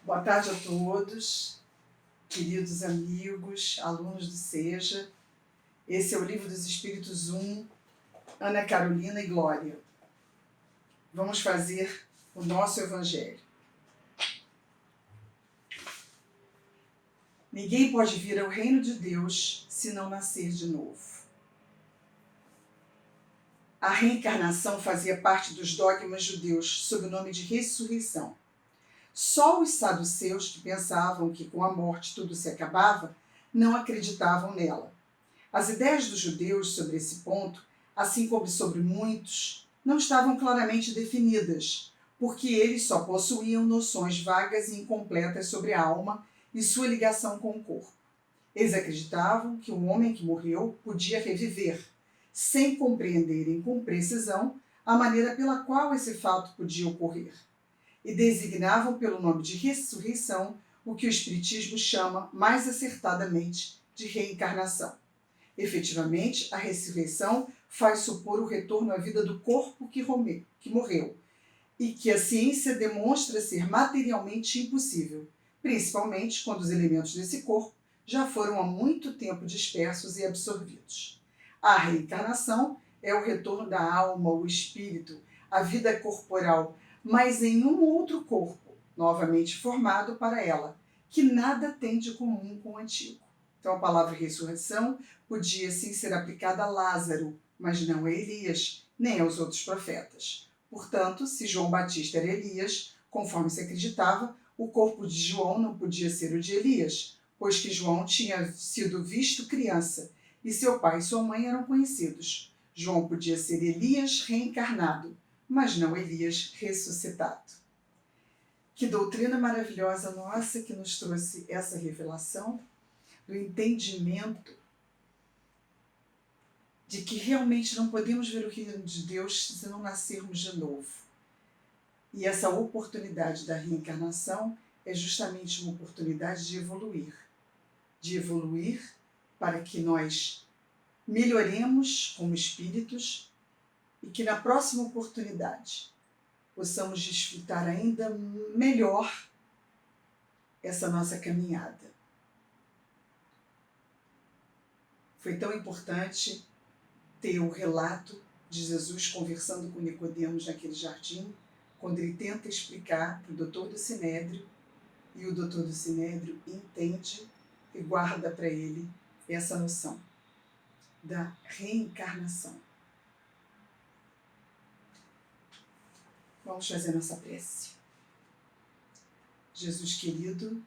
Boa tarde a todos, queridos amigos, alunos do SEJA. Esse é o Livro dos Espíritos 1, Ana Carolina e Glória. Vamos fazer o nosso Evangelho. Ninguém pode vir ao reino de Deus se não nascer de novo. A reencarnação fazia parte dos dogmas judeus sob o nome de ressurreição. Só os saduceus, que pensavam que com a morte tudo se acabava, não acreditavam nela. As ideias dos judeus sobre esse ponto, assim como sobre muitos, não estavam claramente definidas, porque eles só possuíam noções vagas e incompletas sobre a alma e sua ligação com o corpo. Eles acreditavam que um homem que morreu podia reviver, sem compreenderem com precisão a maneira pela qual esse fato podia ocorrer, e designavam pelo nome de ressurreição o que o Espiritismo chama mais acertadamente de reencarnação. Efetivamente, a ressurreição faz supor o retorno à vida do corpo que morreu, e que a ciência demonstra ser materialmente impossível, principalmente quando os elementos desse corpo já foram há muito tempo dispersos e absorvidos. A reencarnação é o retorno da alma, o espírito, a vida corporal, mas em um outro corpo, novamente formado para ela, que nada tem de comum com o antigo. Então a palavra ressurreição podia sim ser aplicada a Lázaro, mas não a Elias, nem aos outros profetas. Portanto, se João Batista era Elias, conforme se acreditava, o corpo de João não podia ser o de Elias, pois que João tinha sido visto criança e seu pai e sua mãe eram conhecidos. João podia ser Elias reencarnado, mas não Elias ressuscitado. Que doutrina maravilhosa nossa que nos trouxe essa revelação do entendimento de que realmente não podemos ver o reino de Deus se não nascermos de novo. E essa oportunidade da reencarnação é justamente uma oportunidade de evoluir para que nós melhoremos como espíritos e que na próxima oportunidade possamos desfrutar ainda melhor essa nossa caminhada. Foi tão importante ter o relato de Jesus conversando com Nicodemos naquele jardim, quando ele tenta explicar para o doutor do Sinédrio, e o doutor do Sinédrio entende e guarda para ele essa noção da reencarnação. Vamos fazer nossa prece. Jesus querido,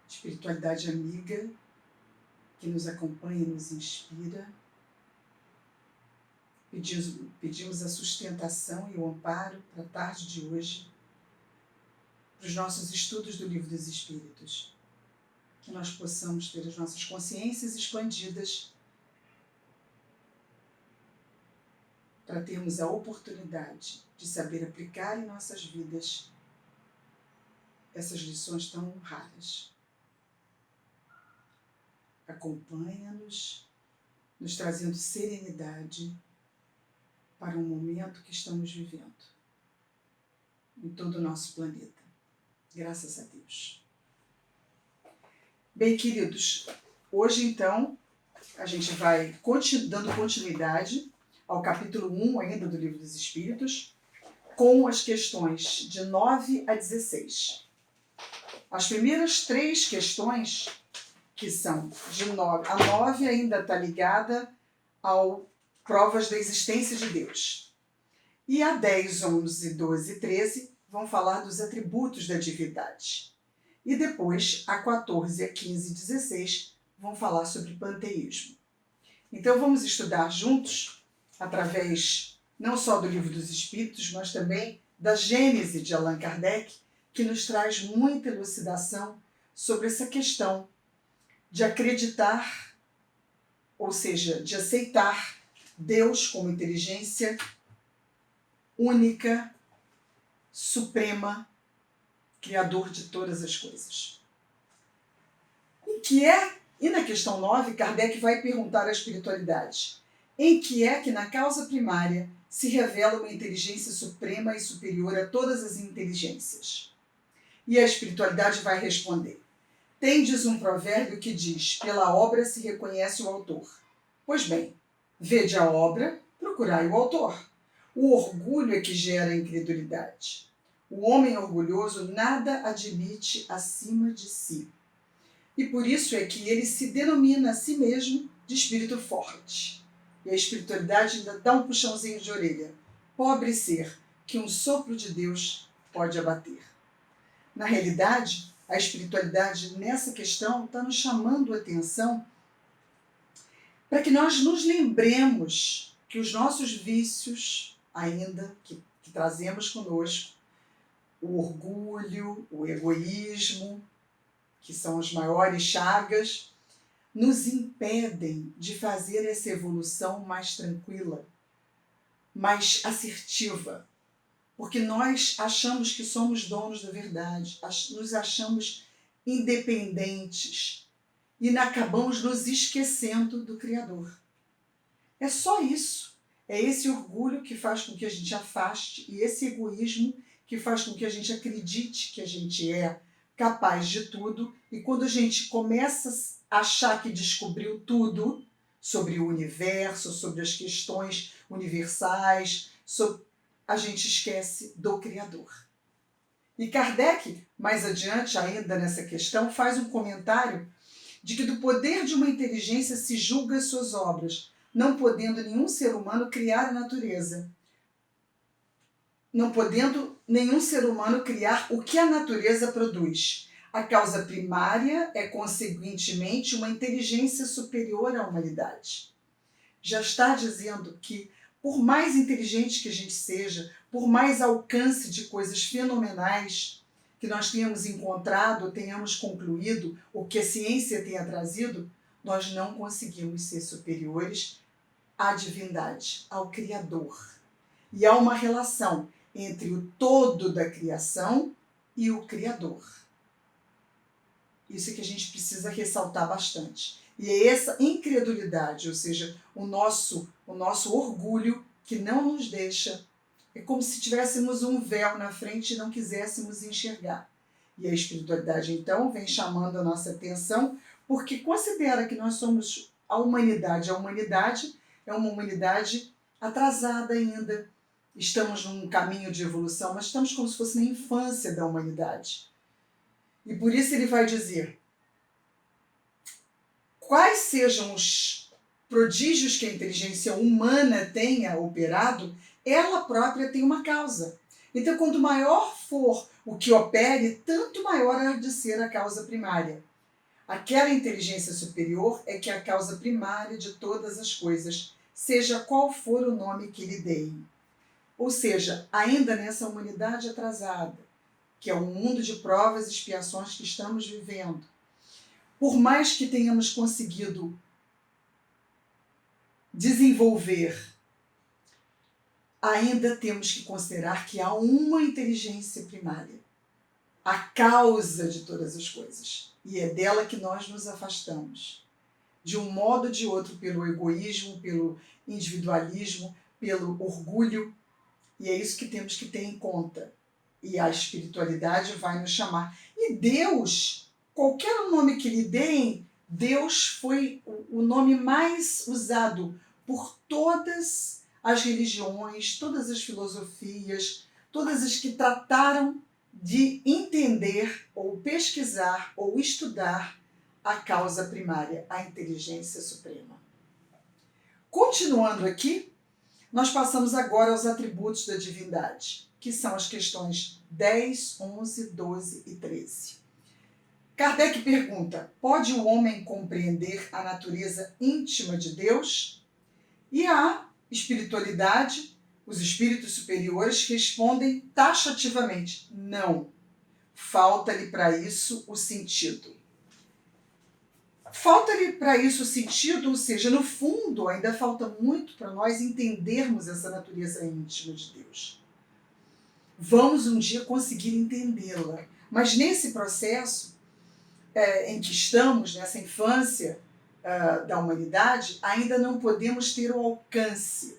espiritualidade amiga, que nos acompanha e nos inspira, pedimos a sustentação e o amparo para a tarde de hoje, para os nossos estudos do Livro dos Espíritos, que nós possamos ter as nossas consciências expandidas para termos a oportunidade de saber aplicar em nossas vidas essas lições tão raras. Acompanha-nos, nos trazendo serenidade para o momento que estamos vivendo em todo o nosso planeta. Graças a Deus. Bem, queridos, hoje então a gente vai dando continuidade ao capítulo 1 ainda do Livro dos Espíritos, com as questões de 9 a 16. As primeiras 3 questões, que são de 9 a 9, ainda está ligada ao provas da existência de Deus. E a 10, 11, 12 e 13 vão falar dos atributos da divindade. E depois, a 14, a 15 e 16 vão falar sobre panteísmo. Então vamos estudar juntos, através não só do Livro dos Espíritos, mas também da Gênese de Allan Kardec, que nos traz muita elucidação sobre essa questão de acreditar, ou seja, de aceitar Deus como inteligência única, suprema, criador de todas as coisas. E na questão 9, Kardec vai perguntar à espiritualidade: em que é que na causa primária se revela uma inteligência suprema e superior a todas as inteligências. E a espiritualidade vai responder: tendes um provérbio que diz, pela obra se reconhece o autor. Pois bem, vede a obra, procurai o autor. O orgulho é que gera a incredulidade. O homem orgulhoso nada admite acima de si. E por isso é que ele se denomina a si mesmo de espírito forte. E a espiritualidade ainda dá um puxãozinho de orelha. Pobre ser, que um sopro de Deus pode abater. Na realidade, a espiritualidade nessa questão está nos chamando a atenção para que nós nos lembremos que os nossos vícios, ainda que trazemos conosco, o orgulho, o egoísmo, que são as maiores chagas, nos impedem de fazer essa evolução mais tranquila, mais assertiva. Porque nós achamos que somos donos da verdade, nos achamos independentes e acabamos nos esquecendo do Criador. É só isso. É esse orgulho que faz com que a gente afaste e esse egoísmo que faz com que a gente acredite que a gente é capaz de tudo, e quando a gente começa a achar que descobriu tudo sobre o universo, sobre as questões universais, a gente esquece do Criador. E Kardec, mais adiante ainda nessa questão, faz um comentário de que do poder de uma inteligência se julga as suas obras, não podendo nenhum ser humano criar a natureza. Não podendo nenhum ser humano criar o que a natureza produz. A causa primária é, consequentemente, uma inteligência superior à humanidade. Já está dizendo que, por mais inteligente que a gente seja, por mais alcance de coisas fenomenais que nós tenhamos encontrado, tenhamos concluído, o que a ciência tenha trazido, nós não conseguimos ser superiores à divindade, ao Criador. E há uma relação entre o todo da criação e o Criador. Isso é que a gente precisa ressaltar bastante. E é essa incredulidade, ou seja, o nosso orgulho, que não nos deixa. É como se tivéssemos um véu na frente e não quiséssemos enxergar. E a espiritualidade, então, vem chamando a nossa atenção, porque considera que nós somos a humanidade. A humanidade é uma humanidade atrasada ainda. Estamos num caminho de evolução, mas estamos como se fosse na infância da humanidade. E por isso ele vai dizer: quais sejam os prodígios que a inteligência humana tenha operado, ela própria tem uma causa. Então, quanto maior for o que opere, tanto maior há de ser a causa primária. Aquela inteligência superior é que é a causa primária de todas as coisas, seja qual for o nome que lhe deem. Ou seja, ainda nessa humanidade atrasada, que é o mundo de provas e expiações que estamos vivendo, por mais que tenhamos conseguido desenvolver, ainda temos que considerar que há uma inteligência primária, a causa de todas as coisas. E é dela que nós nos afastamos, de um modo ou de outro, pelo egoísmo, pelo individualismo, pelo orgulho. E é isso que temos que ter em conta. E a espiritualidade vai nos chamar. E Deus, qualquer nome que lhe deem, Deus foi o nome mais usado por todas as religiões, todas as filosofias, todas as que trataram de entender, ou pesquisar, ou estudar a causa primária, a inteligência suprema. Continuando aqui, nós passamos agora aos atributos da divindade, que são as questões 10, 11, 12 e 13. Kardec pergunta: pode o homem compreender a natureza íntima de Deus? E a espiritualidade, os espíritos superiores, respondem taxativamente: não. Falta-lhe para isso o sentido. Falta-lhe para isso o sentido, ou seja, no fundo, ainda falta muito para nós entendermos essa natureza íntima de Deus. Vamos um dia conseguir entendê-la, mas nesse processo em que estamos, nessa infância da humanidade, ainda não podemos ter o alcance.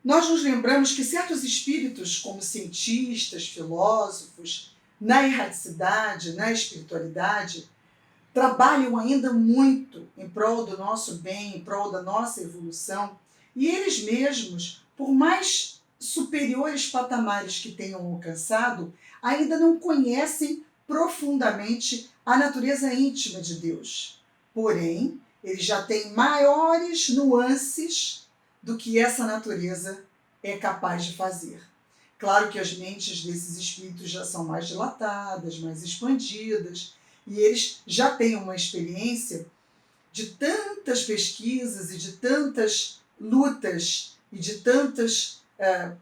nós nos lembramos que certos espíritos, como cientistas, filósofos, na erraticidade, na espiritualidade, trabalham ainda muito em prol do nosso bem, em prol da nossa evolução, e eles mesmos, por mais superiores patamares que tenham alcançado, ainda não conhecem profundamente a natureza íntima de Deus. Porém, eles já têm maiores nuances do que essa natureza é capaz de fazer. Claro que as mentes desses espíritos já são mais dilatadas, mais expandidas, e eles já têm uma experiência de tantas pesquisas e de tantas lutas e de tantos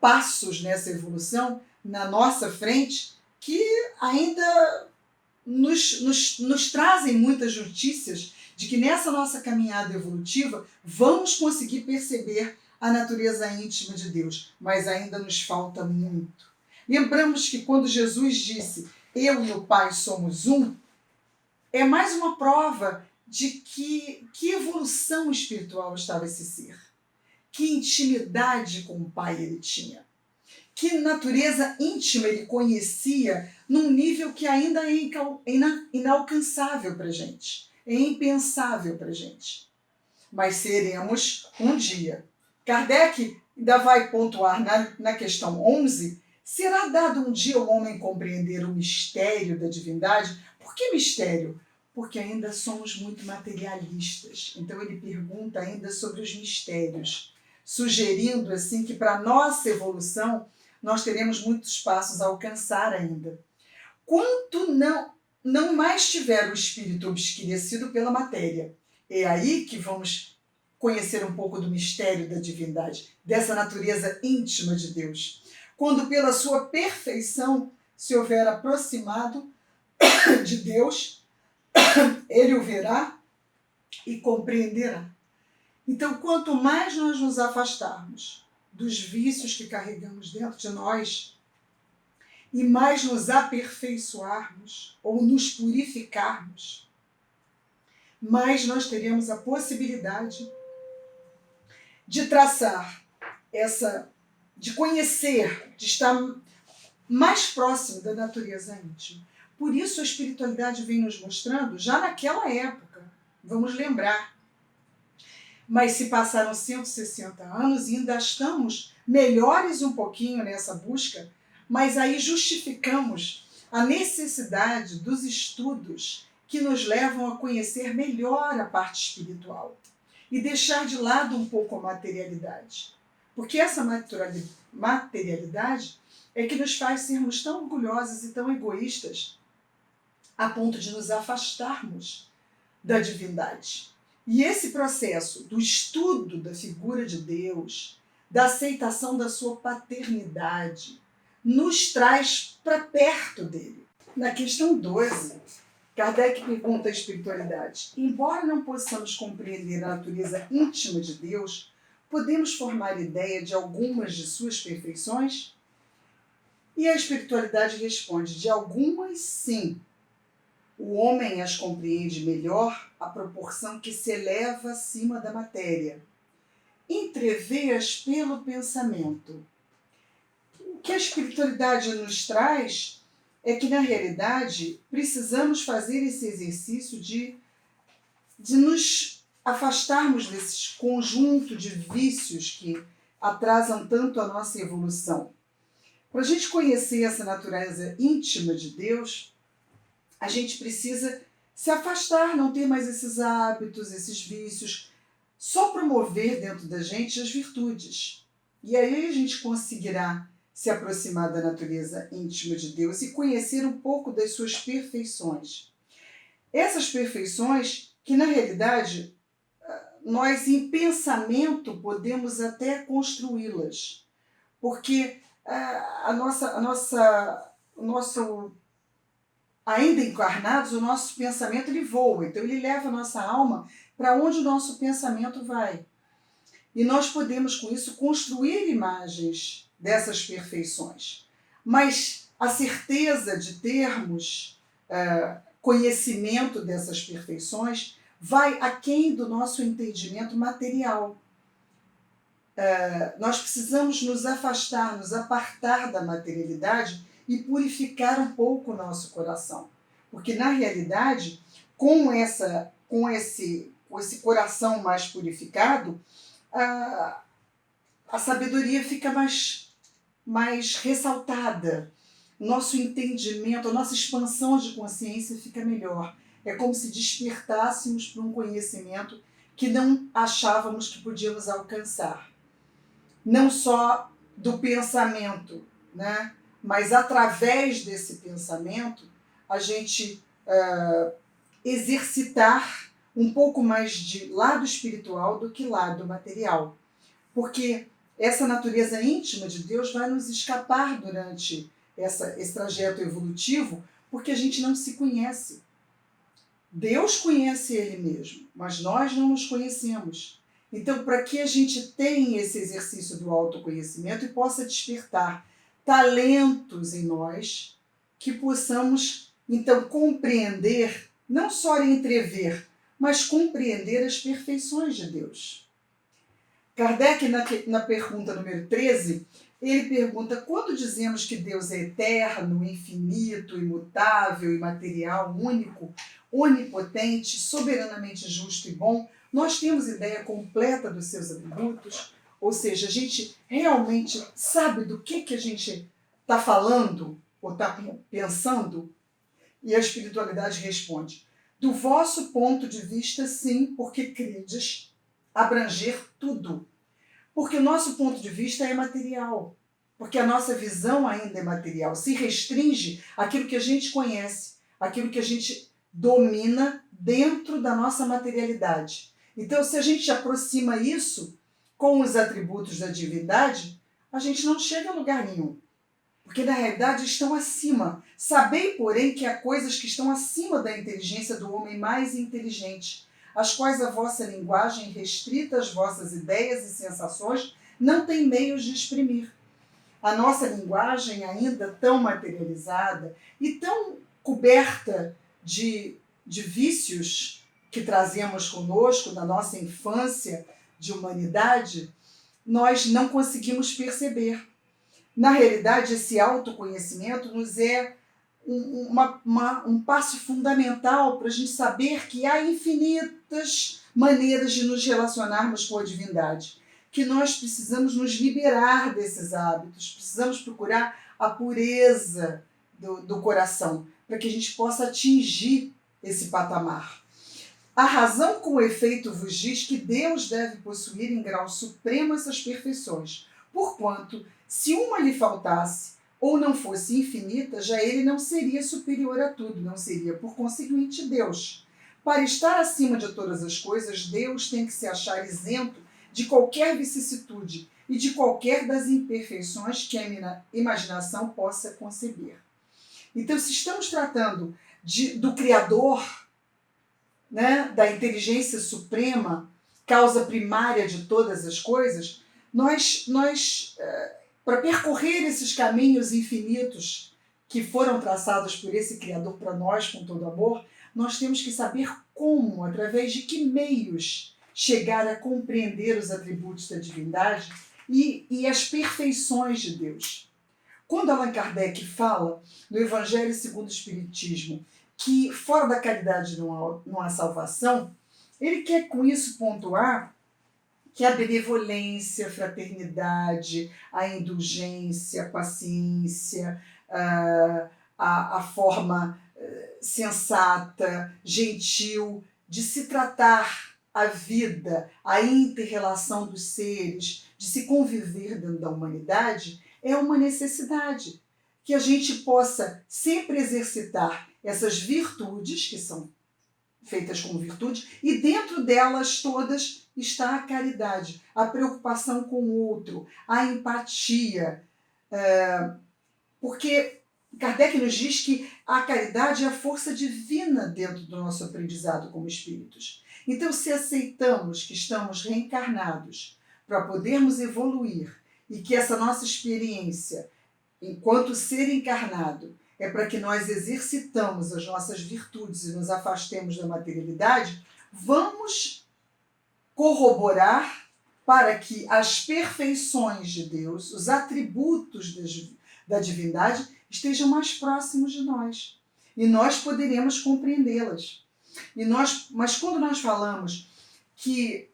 passos nessa evolução na nossa frente, que ainda nos trazem muitas notícias de que nessa nossa caminhada evolutiva vamos conseguir perceber a natureza íntima de Deus, mas ainda nos falta muito. Lembramos que quando Jesus disse, eu e o Pai somos um, é mais uma prova de que evolução espiritual estava esse ser, que intimidade com o Pai ele tinha, que natureza íntima ele conhecia num nível que ainda é inalcançável para a gente, é impensável para a gente. Mas seremos um dia. Kardec ainda vai pontuar na questão 11, será dado um dia ao homem compreender o mistério da divindade? Por que mistério? Porque ainda somos muito materialistas. Então ele pergunta ainda sobre os mistérios, sugerindo assim que para a nossa evolução nós teremos muitos passos a alcançar ainda. Quanto não mais tiver o espírito obscurecido pela matéria, é aí que vamos conhecer um pouco do mistério da divindade, dessa natureza íntima de Deus. Quando pela sua perfeição se houver aproximado de Deus, ele o verá e compreenderá. Então, quanto mais nós nos afastarmos dos vícios que carregamos dentro de nós e mais nos aperfeiçoarmos ou nos purificarmos, mais nós teremos a possibilidade de traçar de conhecer, de estar mais próximo da natureza íntima. Por isso a espiritualidade vem nos mostrando, já naquela época, vamos lembrar, mas se passaram 160 anos e ainda estamos melhores um pouquinho nessa busca, mas aí justificamos a necessidade dos estudos que nos levam a conhecer melhor a parte espiritual e deixar de lado um pouco a materialidade. Porque essa materialidade é que nos faz sermos tão orgulhosos e tão egoístas a ponto de nos afastarmos da divindade. E esse processo do estudo da figura de Deus, da aceitação da sua paternidade, nos traz para perto dele. Na questão 12, Kardec pergunta à espiritualidade, embora não possamos compreender a natureza íntima de Deus, podemos formar ideia de algumas de suas perfeições? E a espiritualidade responde, de algumas sim. O homem as compreende melhor à proporção que se eleva acima da matéria. Entrevê-as pelo pensamento. O que a espiritualidade nos traz é que, na realidade, precisamos fazer esse exercício de nos afastarmos desse conjunto de vícios que atrasam tanto a nossa evolução. Para a gente conhecer essa natureza íntima de Deus, a gente precisa se afastar, não ter mais esses hábitos, esses vícios, só promover dentro da gente as virtudes. E aí a gente conseguirá se aproximar da natureza íntima de Deus e conhecer um pouco das suas perfeições. Essas perfeições que, na realidade, nós em pensamento podemos até construí-las, porque ainda encarnados, o nosso pensamento ele voa, então ele leva a nossa alma para onde o nosso pensamento vai. E nós podemos, com isso, construir imagens dessas perfeições. Mas a certeza de termos conhecimento dessas perfeições vai aquém do nosso entendimento material. nós precisamos nos afastar, nos apartar da materialidade e purificar um pouco o nosso coração. Porque, na realidade, com esse coração mais purificado, a sabedoria fica mais ressaltada. Nosso entendimento, a nossa expansão de consciência fica melhor. É como se despertássemos para um conhecimento que não achávamos que podíamos alcançar. Não só do pensamento, né? Mas através desse pensamento, a gente exercitar um pouco mais de lado espiritual do que lado material. Porque essa natureza íntima de Deus vai nos escapar durante esse trajeto evolutivo, porque a gente não se conhece. Deus conhece Ele mesmo, mas nós não nos conhecemos. Então, para que a gente tenha esse exercício do autoconhecimento e possa despertar talentos em nós, que possamos, então, compreender, não só entrever, mas compreender as perfeições de Deus. Kardec, na pergunta número 13, ele pergunta: quando dizemos que Deus é eterno, infinito, imutável, imaterial, único, onipotente, soberanamente justo e bom, nós temos ideia completa dos seus atributos? Ou seja, a gente realmente sabe do que a gente está falando ou está pensando? E a espiritualidade responde: do vosso ponto de vista, sim, porque credes abranger tudo. Porque o nosso ponto de vista é material. Porque a nossa visão ainda é material. Se restringe àquilo que a gente conhece, àquilo que a gente domina dentro da nossa materialidade. Então, se a gente aproxima isso com os atributos da divindade, a gente não chega a lugar nenhum. Porque, na realidade, estão acima. Sabei, porém, que há coisas que estão acima da inteligência do homem mais inteligente, as quais a vossa linguagem, restrita às vossas ideias e sensações, não tem meios de exprimir. A nossa linguagem, ainda tão materializada e tão coberta de vícios que trazemos conosco da nossa infância de humanidade, nós não conseguimos perceber. Na realidade, esse autoconhecimento nos é um passo fundamental para a gente saber que há infinitas maneiras de nos relacionarmos com a divindade, que nós precisamos nos liberar desses hábitos, precisamos procurar a pureza do coração, para que a gente possa atingir esse patamar. A razão com efeito vos diz que Deus deve possuir em grau supremo essas perfeições, porquanto, se uma lhe faltasse, ou não fosse infinita, já ele não seria superior a tudo, não seria, por conseguinte, Deus. Para estar acima de todas as coisas, Deus tem que se achar isento de qualquer vicissitude e de qualquer das imperfeições que a imaginação possa conceber. Então, se estamos tratando do Criador, né, da inteligência suprema, causa primária de todas as coisas, nós para percorrer esses caminhos infinitos que foram traçados por esse Criador para nós com todo amor, nós temos que saber como, através de que meios, chegar a compreender os atributos da divindade e as perfeições de Deus. Quando Allan Kardec fala no Evangelho segundo o Espiritismo que fora da caridade não há salvação, ele quer com isso pontuar que a benevolência, a fraternidade, a indulgência, a paciência, a forma sensata, gentil de se tratar a vida, a inter-relação dos seres, de se conviver dentro da humanidade, é uma necessidade. Que a gente possa sempre exercitar essas virtudes, que são feitas como virtudes, e dentro delas todas está a caridade, a preocupação com o outro, a empatia. Porque Kardec nos diz que a caridade é a força divina dentro do nosso aprendizado como espíritos. Então, se aceitamos que estamos reencarnados para podermos evoluir e que essa nossa experiência, enquanto ser encarnado, é para que nós exercitamos as nossas virtudes e nos afastemos da materialidade, vamos corroborar para que as perfeições de Deus, os atributos da divindade, estejam mais próximos de nós. E nós poderemos compreendê-las. Mas quando nós falamos que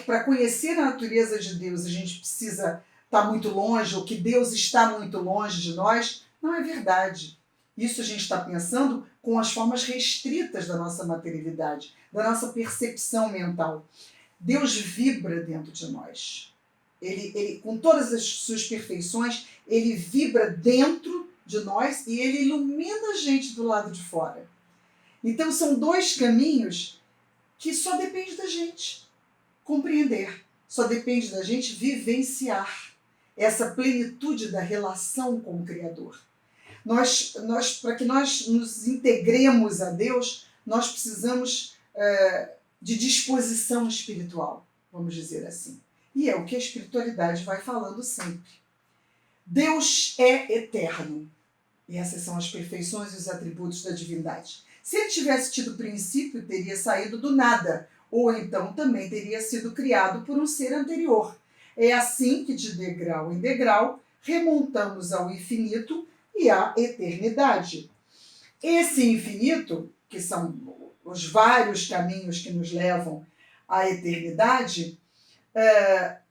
para conhecer a natureza de Deus a gente precisa estar muito longe, ou que Deus está muito longe de nós, não é verdade. Isso a gente está pensando com as formas restritas da nossa materialidade, da nossa percepção mental. Deus vibra dentro de nós. Ele, com todas as suas perfeições, ele vibra dentro de nós e ele ilumina a gente do lado de fora. Então são dois caminhos que só depende da gente compreender, só depende da gente vivenciar essa plenitude da relação com o Criador. Para que nós nos integremos a Deus, nós precisamos de disposição espiritual, vamos dizer assim. E é o que a espiritualidade vai falando sempre. Deus é eterno. E essas são as perfeições e os atributos da divindade. Se ele tivesse tido princípio, teria saído do nada, ou então também teria sido criado por um ser anterior. É assim que, de degrau em degrau, remontamos ao infinito e à eternidade. Esse infinito, que são os vários caminhos que nos levam à eternidade,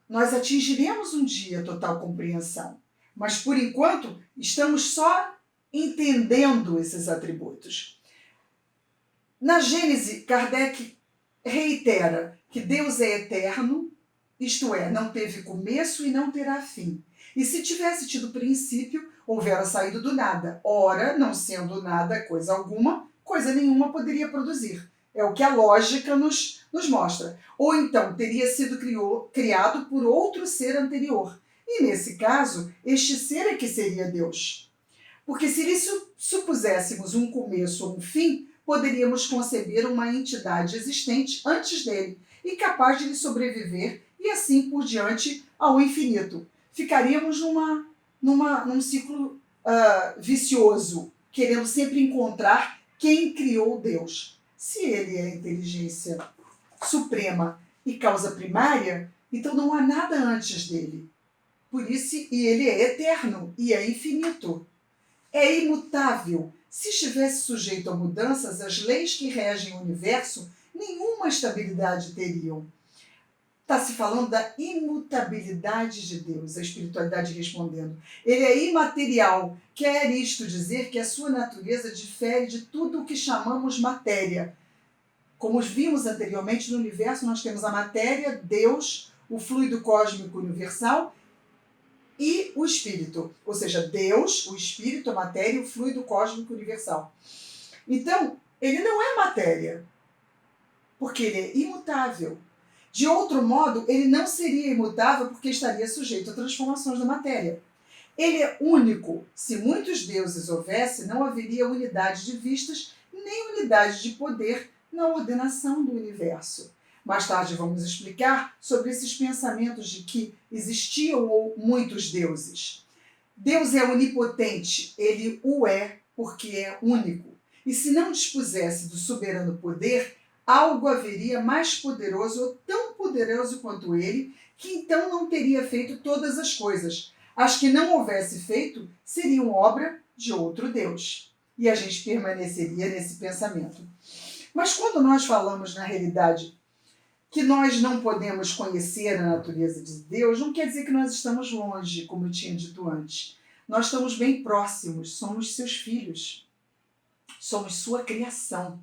nós atingiremos um dia a total compreensão. Mas, por enquanto, estamos só entendendo esses atributos. Na Gênese, Kardec reitera que Deus é eterno, isto é, não teve começo e não terá fim. E se tivesse tido princípio, houvera saído do nada. Ora, não sendo nada coisa alguma, coisa nenhuma poderia produzir. É o que a lógica nos mostra. Ou então teria sido criado por outro ser anterior. E nesse caso, este ser é que seria Deus. Porque se lhe supuséssemos um começo ou um fim, poderíamos conceber uma entidade existente antes dele e capaz de lhe sobreviver e assim por diante ao infinito. Ficaríamos num ciclo vicioso, querendo sempre encontrar quem criou Deus. Se ele é a inteligência suprema e causa primária, então não há nada antes dele. Por isso, e ele é eterno e é infinito. É imutável. Se estivesse sujeito a mudanças, as leis que regem o universo, nenhuma estabilidade teriam. Está se falando da imutabilidade de Deus, a espiritualidade respondendo. Ele é imaterial, quer isto dizer que a sua natureza difere de tudo o que chamamos matéria. Como vimos anteriormente, no universo nós temos a matéria, Deus, o fluido cósmico universal e o espírito, ou seja, Deus, o espírito, a matéria e o fluido cósmico universal. Então, ele não é matéria, porque ele é imutável. De outro modo, ele não seria imutável porque estaria sujeito a transformações da matéria. Ele é único. Se muitos deuses houvesse, não haveria unidade de vistas nem unidade de poder na ordenação do universo. Mais tarde vamos explicar sobre esses pensamentos de que existiam muitos deuses. Deus é onipotente, ele o é porque é único. E se não dispusesse do soberano poder, algo haveria mais poderoso ou tão poderoso quanto ele, que então não teria feito todas as coisas. As que não houvesse feito seriam obra de outro Deus. E a gente permaneceria nesse pensamento. Mas quando nós falamos na realidade que nós não podemos conhecer a natureza de Deus, não quer dizer que nós estamos longe, como eu tinha dito antes. Nós estamos bem próximos, somos seus filhos, somos sua criação.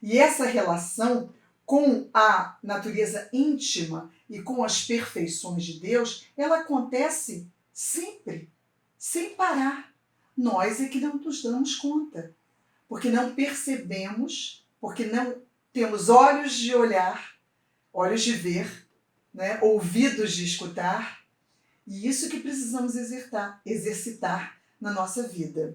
E essa relação com a natureza íntima e com as perfeições de Deus, ela acontece sempre, sem parar. Nós é que não nos damos conta, porque não percebemos, porque não temos olhos de olhar, olhos de ver, né? Ouvidos de escutar, e isso que precisamos exercitar na nossa vida.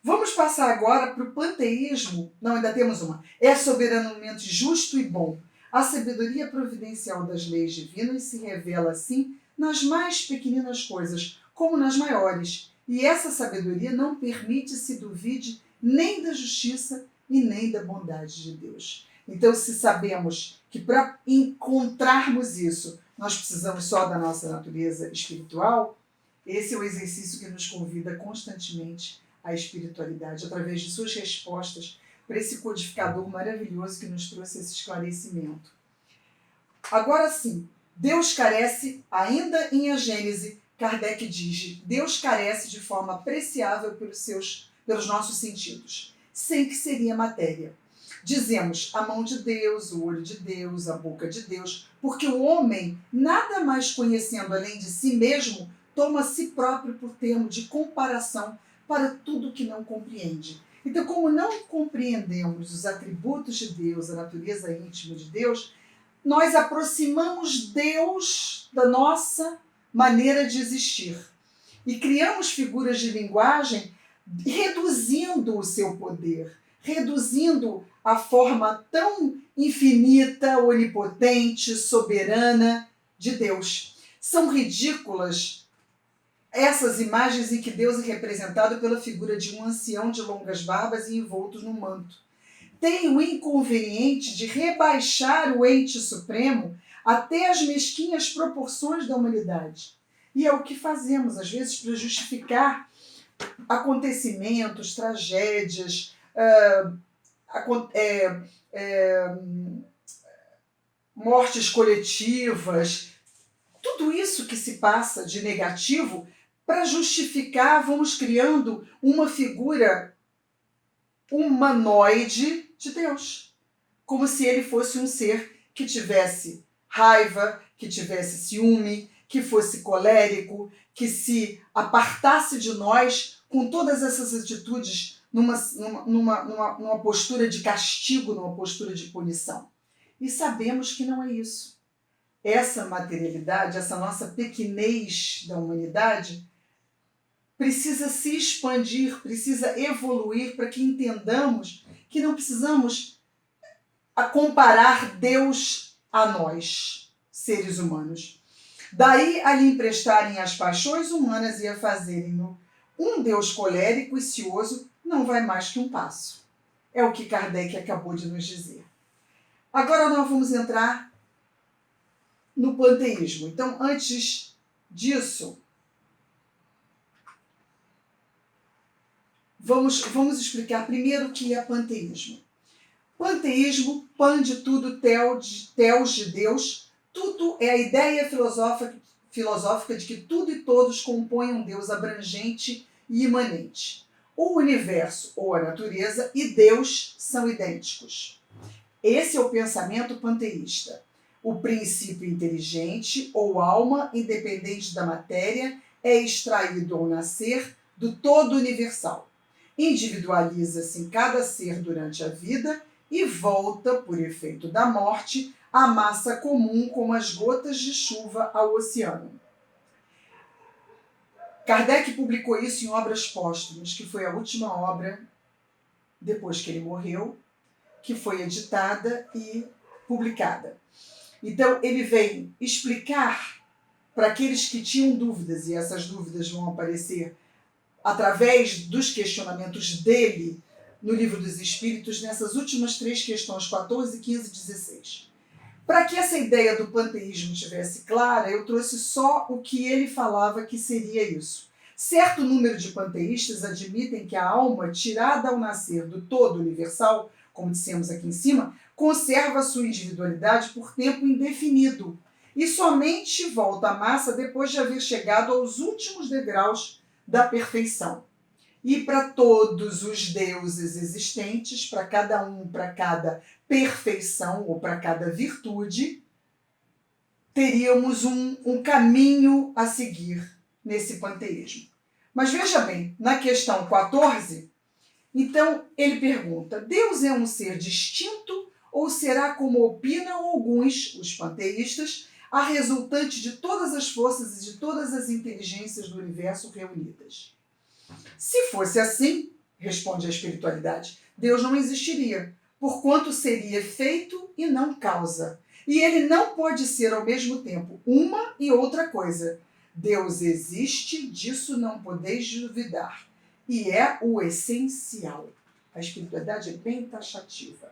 Vamos passar agora para o panteísmo. Não, ainda temos uma. É soberanamente justo e bom. A sabedoria providencial das leis divinas se revela assim nas mais pequeninas coisas, como nas maiores. E essa sabedoria não permite se duvide nem da justiça e nem da bondade de Deus. Então, se sabemos que para encontrarmos isso, nós precisamos só da nossa natureza espiritual, esse é o exercício que nos convida constantemente à espiritualidade, através de suas respostas para esse codificador maravilhoso que nos trouxe esse esclarecimento. Agora sim, Deus carece, ainda em A Gênese, Kardec diz, Deus carece de forma apreciável pelos nossos sentidos, sem que seria matéria. Dizemos a mão de Deus, o olho de Deus, a boca de Deus, porque o homem, nada mais conhecendo além de si mesmo, toma a si próprio por termo de comparação para tudo que não compreende. Então, como não compreendemos os atributos de Deus, a natureza íntima de Deus, nós aproximamos Deus da nossa maneira de existir e criamos figuras de linguagem reduzindo o seu poder, reduzindo a forma tão infinita, onipotente, soberana de Deus. São ridículas essas imagens em que Deus é representado pela figura de um ancião de longas barbas e envolto no manto. Tem o inconveniente de rebaixar o ente supremo até as mesquinhas proporções da humanidade. E é o que fazemos, às vezes, para justificar acontecimentos, tragédias, mortes coletivas, tudo isso que se passa de negativo, para justificar, vamos criando uma figura humanoide de Deus, como se ele fosse um ser que tivesse raiva, que tivesse ciúme, que fosse colérico, que se apartasse de nós com todas essas atitudes numa postura de castigo, numa postura de punição. E sabemos que não é isso. Essa materialidade, essa nossa pequenez da humanidade, precisa se expandir, precisa evoluir para que entendamos que não precisamos comparar Deus a nós, seres humanos. Daí a lhe emprestarem as paixões humanas e a fazerem-no um Deus colérico e cioso, não vai mais que um passo. É o que Kardec acabou de nos dizer. Agora nós vamos entrar no panteísmo. Então, antes disso, vamos explicar primeiro o que é panteísmo. Panteísmo, pan de tudo, teos de Deus, tudo é a ideia filosófica de que tudo e todos compõem um Deus abrangente e imanente. O universo ou a natureza e Deus são idênticos. Esse é o pensamento panteísta. O princípio inteligente ou alma, independente da matéria, é extraído ao nascer do todo universal. Individualiza-se em cada ser durante a vida e volta, por efeito da morte, à massa comum como as gotas de chuva ao oceano. Kardec publicou isso em Obras Póstumas, que foi a última obra, depois que ele morreu, que foi editada e publicada. Então, ele vem explicar para aqueles que tinham dúvidas, e essas dúvidas vão aparecer através dos questionamentos dele no Livro dos Espíritos, nessas últimas 3 questões, 14, 15 e 16. Para que essa ideia do panteísmo estivesse clara, eu trouxe só o que ele falava que seria isso. Certo número de panteístas admitem que a alma, tirada ao nascer do todo universal, como dissemos aqui em cima, conserva sua individualidade por tempo indefinido e somente volta à massa depois de haver chegado aos últimos degraus da perfeição. E para todos os deuses existentes, para cada perfeição ou para cada virtude, teríamos um caminho a seguir nesse panteísmo. Mas veja bem, na questão 14, então ele pergunta: Deus é um ser distinto ou será, como opinam alguns, os panteístas, a resultante de todas as forças e de todas as inteligências do universo reunidas? Se fosse assim, responde a espiritualidade, Deus não existiria, porquanto seria efeito e não causa. E ele não pode ser ao mesmo tempo uma e outra coisa. Deus existe, disso não podeis duvidar. E é o essencial. A espiritualidade é bem taxativa.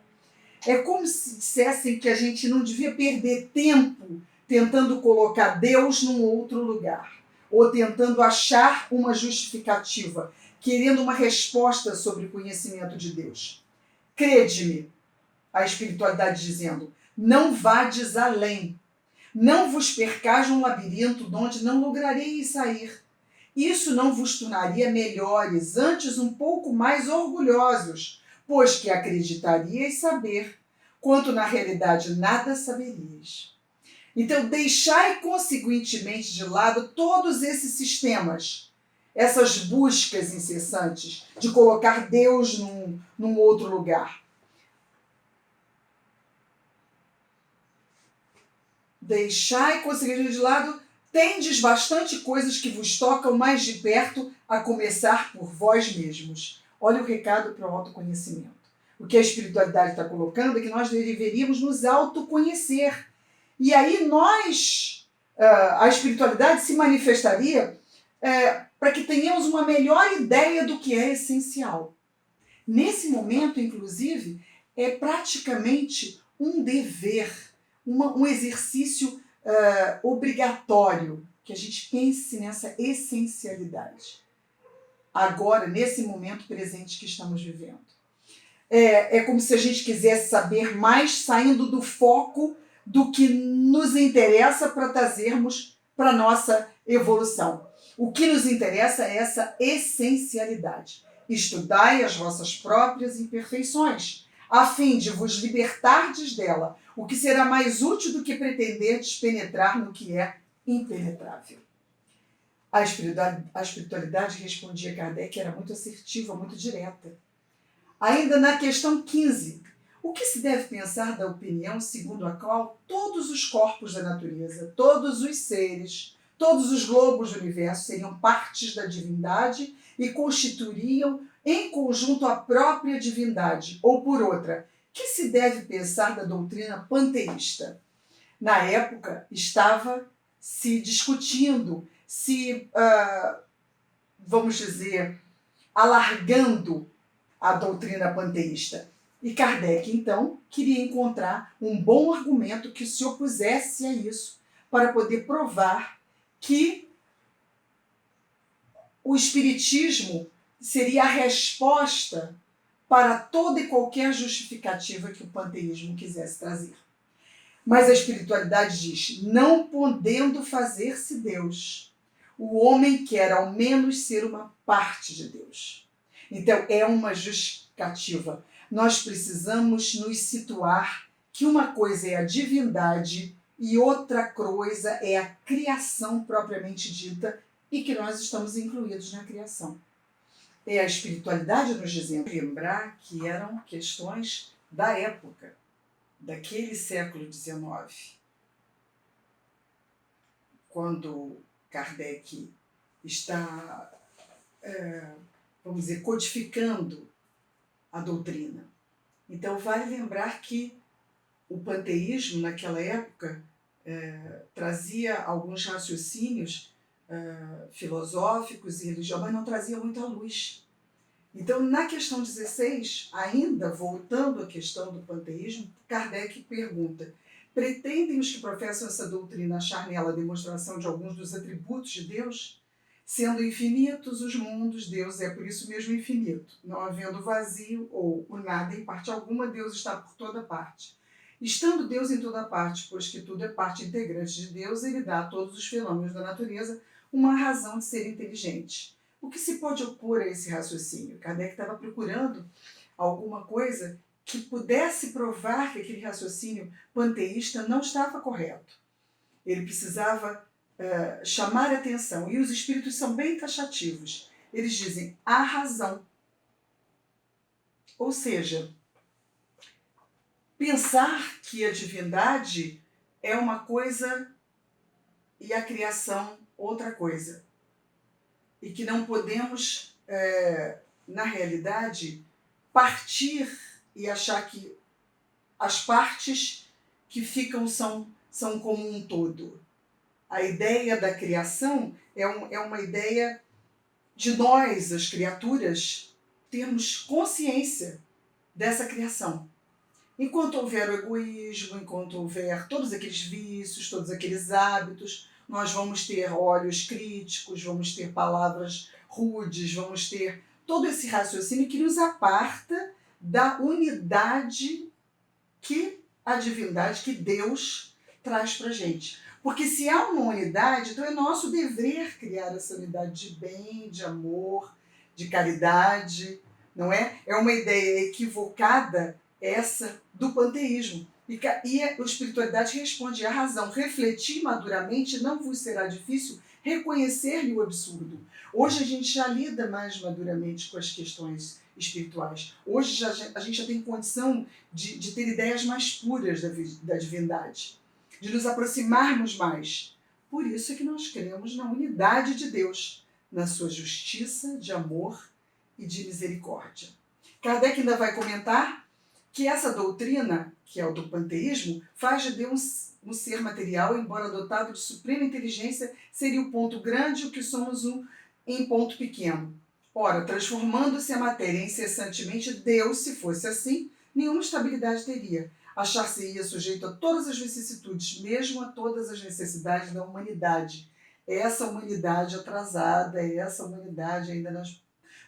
É como se dissessem que a gente não devia perder tempo tentando colocar Deus num outro lugar, ou tentando achar uma justificativa, querendo uma resposta sobre o conhecimento de Deus. Crede-me, a espiritualidade dizendo, não vades além, não vos percais num labirinto de onde não lograreis sair. Isso não vos tornaria melhores, antes um pouco mais orgulhosos, pois que acreditaríeis saber, quanto na realidade nada saberíeis. Então, deixai consequentemente de lado todos esses sistemas, essas buscas incessantes de colocar Deus num outro lugar. Deixai consequentemente de lado, tendes bastante coisas que vos tocam mais de perto, a começar por vós mesmos. Olha o recado para o autoconhecimento. O que a espiritualidade está colocando é que nós deveríamos nos autoconhecer. E aí a espiritualidade se manifestaria para que tenhamos uma melhor ideia do que é essencial. Nesse momento, inclusive, é praticamente um dever, um exercício obrigatório, que a gente pense nessa essencialidade. Agora, nesse momento presente que estamos vivendo. É como se a gente quisesse saber mais saindo do foco do que nos interessa para trazermos para a nossa evolução. O que nos interessa é essa essencialidade. Estudai as vossas próprias imperfeições, a fim de vos libertardes dela, o que será mais útil do que pretenderdes penetrar no que é impenetrável. A espiritualidade, respondia Kardec, era muito assertiva, muito direta. Ainda na questão 15, o que se deve pensar da opinião segundo a qual todos os corpos da natureza, todos os seres, todos os globos do universo seriam partes da divindade e constituiriam em conjunto a própria divindade, ou por outra, que se deve pensar da doutrina panteísta? Na época, estava se discutindo, vamos dizer, alargando a doutrina panteísta. E Kardec, então, queria encontrar um bom argumento que se opusesse a isso, para poder provar que o Espiritismo seria a resposta para toda e qualquer justificativa que o panteísmo quisesse trazer. Mas a espiritualidade diz, não podendo fazer-se Deus, o homem quer ao menos ser uma parte de Deus. Então, é uma justificativa. Nós precisamos nos situar que uma coisa é a divindade e outra coisa é a criação propriamente dita e que nós estamos incluídos na criação. É a espiritualidade nos dizendo, lembrar que eram questões da época, daquele século XIX, quando Kardec está, vamos dizer, codificando a doutrina. Então, vale lembrar que o panteísmo, naquela época, trazia alguns raciocínios filosóficos e religiosos, mas não trazia muita luz. Então, na questão 16, ainda voltando à questão do panteísmo, Kardec pergunta, pretendem os que professam essa doutrina achar nela a demonstração de alguns dos atributos de Deus? Sendo infinitos os mundos, Deus é por isso mesmo infinito. Não havendo vazio ou o nada em parte alguma, Deus está por toda parte. Estando Deus em toda parte, pois que tudo é parte integrante de Deus, ele dá a todos os fenômenos da natureza uma razão de ser inteligente. O que se pode opor a esse raciocínio? Kardec estava procurando alguma coisa que pudesse provar que aquele raciocínio panteísta não estava correto. Ele precisava chamar a atenção. E os espíritos são bem taxativos. Eles dizem a razão. Ou seja, pensar que a divindade é uma coisa e a criação outra coisa. E que não podemos, na realidade, partir e achar que as partes que ficam são como um todo. A ideia da criação é uma ideia de nós, as criaturas, termos consciência dessa criação. Enquanto houver o egoísmo, enquanto houver todos aqueles vícios, todos aqueles hábitos, nós vamos ter olhos críticos, vamos ter palavras rudes, vamos ter todo esse raciocínio que nos aparta da unidade que a divindade, que Deus traz para a gente. Porque se há uma unidade, então é nosso dever criar essa unidade de bem, de amor, de caridade, não é? É uma ideia equivocada essa do panteísmo. E a espiritualidade responde à razão. Refletir maduramente não vos será difícil reconhecer-lhe o absurdo. Hoje a gente já lida mais maduramente com as questões espirituais. Hoje a gente já tem condição de ter ideias mais puras da divindade, de nos aproximarmos mais. Por isso é que nós cremos na unidade de Deus, na sua justiça, de amor e de misericórdia. Kardec ainda vai comentar que essa doutrina, que é o do panteísmo, faz de Deus um ser material, embora dotado de suprema inteligência, seria o ponto grande o que somos em ponto pequeno. Ora, transformando-se a matéria incessantemente, Deus, se fosse assim, nenhuma estabilidade teria. Achar-se-ia sujeito a todas as vicissitudes, mesmo a todas as necessidades da humanidade. Essa humanidade atrasada, essa humanidade ainda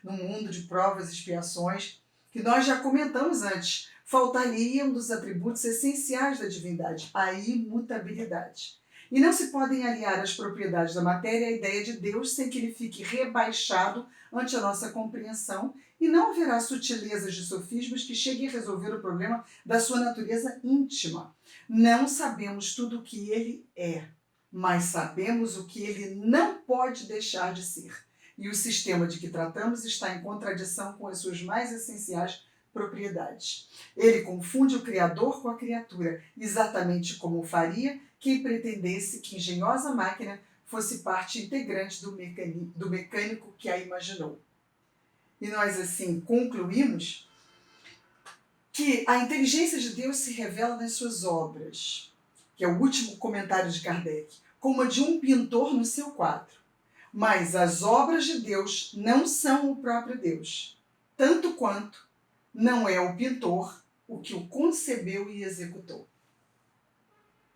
no mundo de provas e expiações, que nós já comentamos antes, faltaria um dos atributos essenciais da divindade, a imutabilidade. E não se podem aliar as propriedades da matéria à ideia de Deus sem que ele fique rebaixado ante a nossa compreensão, e não haverá sutilezas de sofismas que cheguem a resolver o problema da sua natureza íntima. Não sabemos tudo o que ele é, mas sabemos o que ele não pode deixar de ser. E o sistema de que tratamos está em contradição com as suas mais essenciais propriedades. Ele confunde o Criador com a criatura, exatamente como faria quem pretendesse que engenhosa máquina fosse parte integrante do mecânico que a imaginou. E nós, assim, concluímos que a inteligência de Deus se revela nas suas obras, que é o último comentário de Kardec, como a de um pintor no seu quadro. Mas as obras de Deus não são o próprio Deus, tanto quanto não é o pintor o que o concebeu e executou.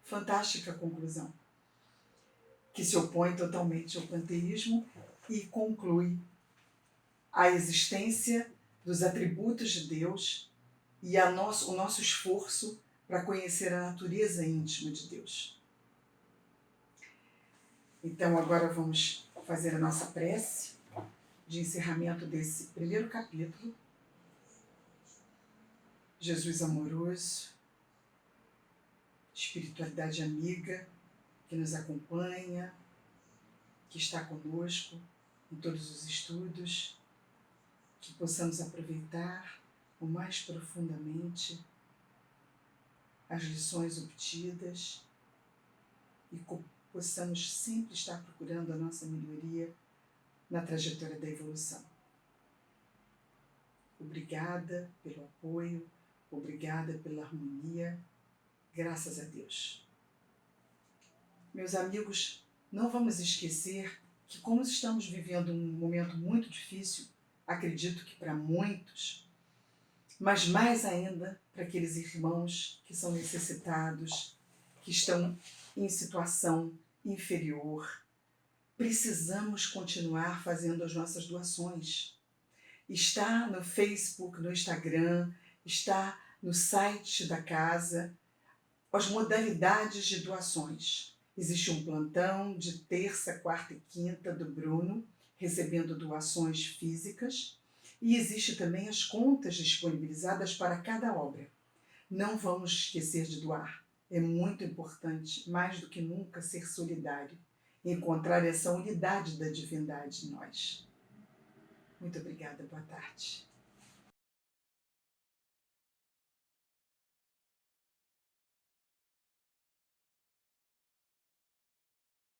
Fantástica conclusão, que se opõe totalmente ao panteísmo e conclui a existência dos atributos de Deus e o nosso esforço para conhecer a natureza íntima de Deus. Então agora vamos fazer a nossa prece de encerramento desse primeiro capítulo. Jesus amoroso, espiritualidade amiga, que nos acompanha, que está conosco em todos os estudos, que possamos aproveitar o mais profundamente as lições obtidas e possamos sempre estar procurando a nossa melhoria na trajetória da evolução. Obrigada pelo apoio, obrigada pela harmonia, graças a Deus. Meus amigos, não vamos esquecer que, como estamos vivendo um momento muito difícil, acredito que para muitos, mas mais ainda para aqueles irmãos que são necessitados, que estão em situação inferior, precisamos continuar fazendo as nossas doações. Está no Facebook, no Instagram, está no site da casa, as modalidades de doações. Existe um plantão de terça, quarta e quinta do Bruno, recebendo doações físicas, e existe também as contas disponibilizadas para cada obra. Não vamos esquecer de doar. É muito importante, mais do que nunca, ser solidário, encontrar essa unidade da divindade em nós. Muito obrigada, boa tarde.